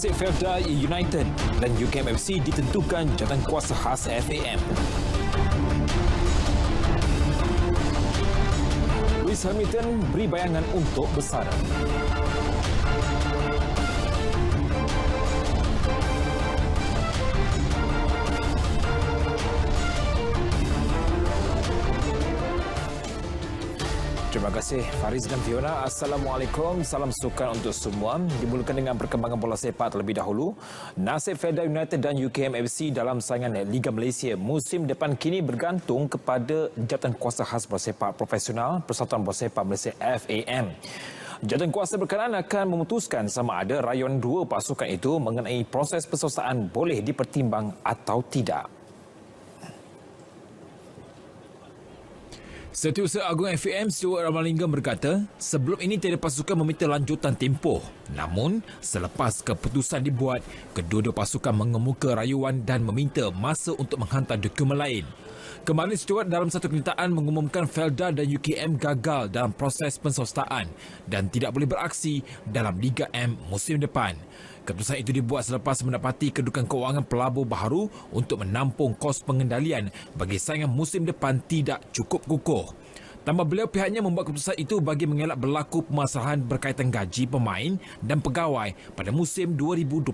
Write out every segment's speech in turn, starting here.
Nasib Felda United dan UKM FC ditentukan jawatankuasa khas FAM. Lewis Hamilton beri bayangan untuk bersara. Terima kasih Fariz dan Fiona. Assalamualaikum. Salam sukan untuk semua. Dimulakan dengan perkembangan bola sepak terlebih dahulu. Nasib Felda United dan UKM FC dalam saingan Liga Malaysia musim depan kini bergantung kepada jawatankuasa khas bola sepak profesional Persatuan Bola Sepak Malaysia FAM. Jawatankuasa berkenaan akan memutuskan sama ada rayuan dua pasukan itu mengenai proses persosaan boleh dipertimbang atau tidak. Setiausaha Agung FAM Stuart Ramalingam berkata, sebelum ini tiada pasukan meminta lanjutan tempoh. Namun, selepas keputusan dibuat, kedua-dua pasukan mengemuka rayuan dan meminta masa untuk menghantar dokumen lain. Kemarin Stuart dalam satu kenyataan mengumumkan Felda dan UKM gagal dalam proses pensostaan dan tidak boleh beraksi dalam Liga M musim depan. Keputusan itu dibuat selepas mendapati kedudukan kewangan pelabur baharu untuk menampung kos pengendalian bagi saingan musim depan tidak cukup kukuh. Tambah beliau, pihaknya membuat keputusan itu bagi mengelak berlaku permasalahan berkaitan gaji pemain dan pegawai pada musim 2021.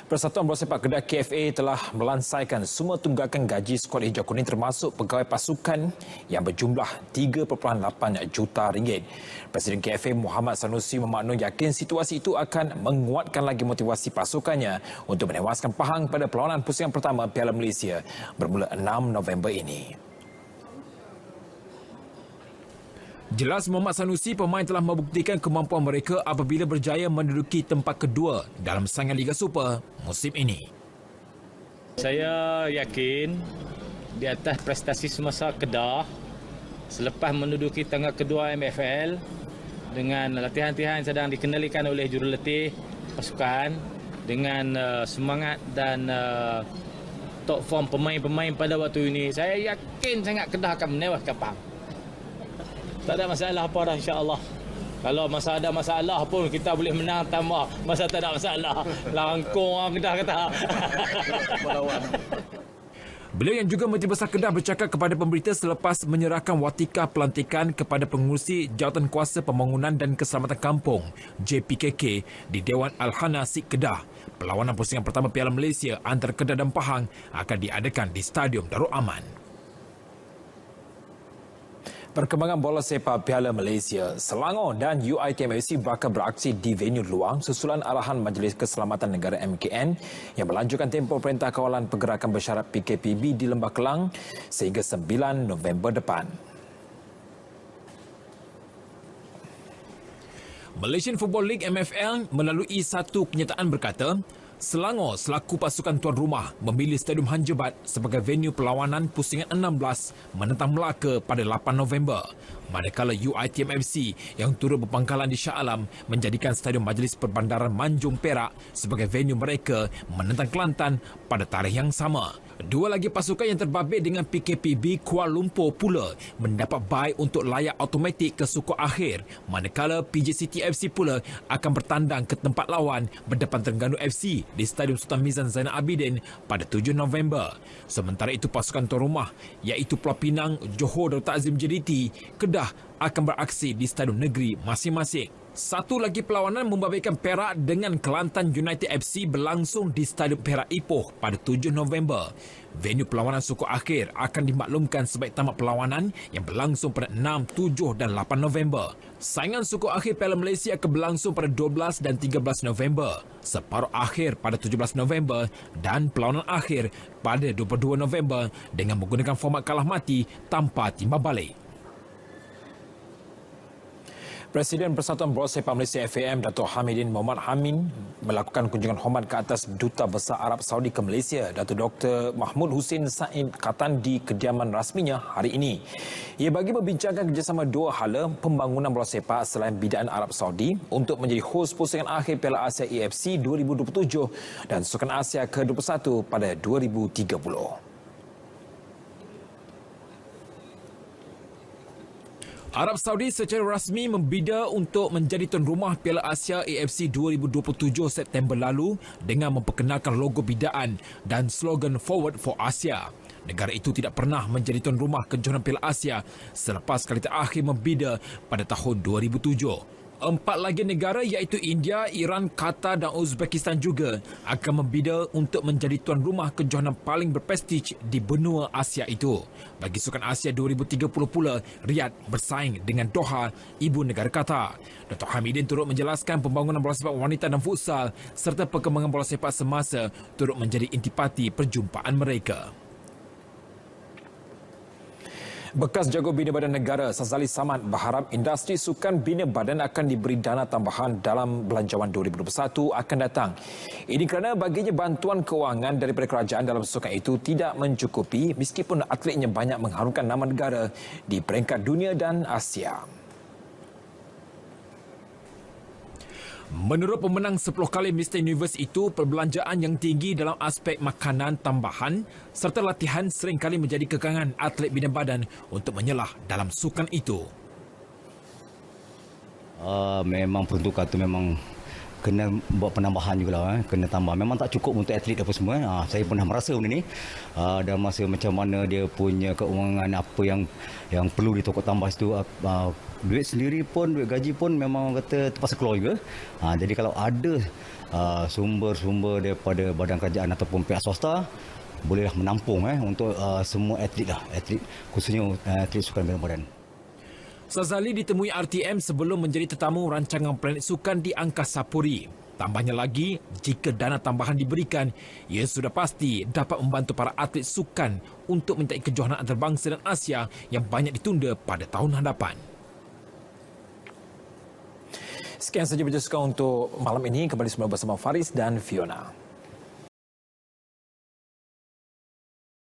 Persatuan Bola Sepak Kedah KFA telah melansaikan semua tunggakan gaji skuad hijau kuning termasuk pegawai pasukan yang berjumlah 3.8 juta ringgit. Presiden KFA Muhammad Sanusi memaknun yakin situasi itu akan menguatkan lagi motivasi pasukannya untuk menewaskan Pahang pada perlawanan pusingan pertama Piala Malaysia bermula 6 November ini. Jelas Muhammad Sanusi, pemain telah membuktikan kemampuan mereka apabila berjaya menduduki tempat kedua dalam saingan Liga Super musim ini. Saya yakin di atas prestasi semasa Kedah selepas menduduki tangga kedua MFL dengan latihan-latihan yang sedang dikendalikan oleh jurulatih pasukan dengan semangat dan top form pemain-pemain pada waktu ini, saya yakin sangat Kedah akan menewaskan Pahang. Tak ada masalah apa dah, insya-Allah. Kalau masa ada masalah pun kita boleh menang tambah. Masa tak ada masalah, langkung orang Kedah kata. Beliau yang juga Menteri Besar Kedah bercakap kepada pemberita selepas menyerahkan watika pelantikan kepada pengurusi Jawatankuasa Pembangunan dan Keselamatan Kampung JPKK di Dewan Al-Hana Sik Kedah. Perlawanan pusingan pertama Piala Malaysia antara Kedah dan Pahang akan diadakan di Stadium Darul Aman. Perkembangan bola sepak Piala Malaysia, Selangor dan UiTM FC bakal beraksi di venue luar susulan arahan Majlis Keselamatan Negara MKN yang melanjutkan tempoh Perintah Kawalan Pergerakan Bersyarat PKPB di Lembah Kelang sehingga 9 November depan. Malaysian Football League MFL melalui satu kenyataan berkata, Selangor selaku pasukan tuan rumah memilih Stadium Han Jebat sebagai venue perlawanan pusingan 16 menentang Melaka pada 8 November. Manakala UiTM FC yang turut berpangkalan di Shah Alam menjadikan Stadium Majlis Perbandaran Manjung Perak sebagai venue mereka menentang Kelantan pada tarikh yang sama. Dua lagi pasukan yang terbabit dengan PKPB Kuala Lumpur pula mendapat buy untuk layak automatik ke suku akhir, manakala PJ City FC pula akan bertandang ke tempat lawan berdepan Terengganu FC di Stadium Sultan Mizan Zainal Abidin pada 7 November. Sementara itu pasukan tuan rumah iaitu Pulau Pinang, Johor Darul Takzim JDT, Kedah akan beraksi di Stadium Negeri masing-masing. Satu lagi perlawanan membabitkan Perak dengan Kelantan United FC berlangsung di Stadium Perak Ipoh pada 7 November. Venue perlawanan suku akhir akan dimaklumkan sebaik tamat perlawanan yang berlangsung pada 6, 7 dan 8 November. Saingan suku akhir Piala Malaysia akan berlangsung pada 12 dan 13 November, separuh akhir pada 17 November dan perlawanan akhir pada 22 November dengan menggunakan format kalah mati tanpa timbal balik. Presiden Persatuan Bola Sepak Malaysia FAM Datuk Hamidin Mohamad Hamin melakukan kunjungan hormat ke atas Duta Besar Arab Saudi ke Malaysia, Datuk Dr. Mahmud Hussein Said Khatan di kediaman rasminya hari ini. Ia bagi membincangkan kerjasama dua hala pembangunan bola sepak selain bidaan Arab Saudi untuk menjadi hos pusingan akhir Piala Asia AFC 2027 dan Sukan Asia ke-21 pada 2030. Arab Saudi secara rasmi membida untuk menjadi tuan rumah Piala Asia AFC 2027 September lalu dengan memperkenalkan logo bidaan dan slogan Forward for Asia. Negara itu tidak pernah menjadi tuan rumah kejohanan Piala Asia selepas kali terakhir membida pada tahun 2007. 4 lagi negara iaitu India, Iran, Qatar dan Uzbekistan juga akan membida untuk menjadi tuan rumah kejohanan paling berprestij di benua Asia itu. Bagi Sukan Asia 2030 pula, Riyadh bersaing dengan Doha, ibu negara Qatar. Dr. Hamidin turut menjelaskan pembangunan bola sepak wanita dan futsal serta perkembangan bola sepak semasa turut menjadi intipati perjumpaan mereka. Bekas jago Bina Badan Negara Sazali Samad berharap industri sukan Bina Badan akan diberi dana tambahan dalam belanjawan 2021 akan datang. Ini kerana baginya bantuan kewangan daripada kerajaan dalam sukan itu tidak mencukupi meskipun atletnya banyak mengharumkan nama negara di peringkat dunia dan Asia. Menurut pemenang 10 kali Mr. Universe itu, perbelanjaan yang tinggi dalam aspek makanan tambahan serta latihan seringkali menjadi kekangan atlet bina badan untuk menyelah dalam sukan itu. Memang peruntukan tu memang kena buat penambahan jugalah, kena tambah. Memang tak cukup untuk atlet apa semua. Saya pernah merasa benda ni. Dan masa macam mana dia punya keuangan apa yang perlu ditokok tambah situ. Duit sendiri pun, duit gaji pun memang kata terpaksa keluar juga. Jadi kalau ada sumber-sumber daripada badan kerajaan ataupun pihak swasta, bolehlah menampung untuk semua atlet lah. Atlet, khususnya atlet sukan bina badan. Sazali ditemui RTM sebelum menjadi tetamu rancangan Planet Sukan di Angkasa Puri. Tambahnya lagi, jika dana tambahan diberikan, ia sudah pasti dapat membantu para atlet sukan untuk menyertai kejohanan antarabangsa dan Asia yang banyak ditunda pada tahun hadapan. Sekian saja berita sukan untuk malam ini. Kembali semula bersama Faris dan Fiona.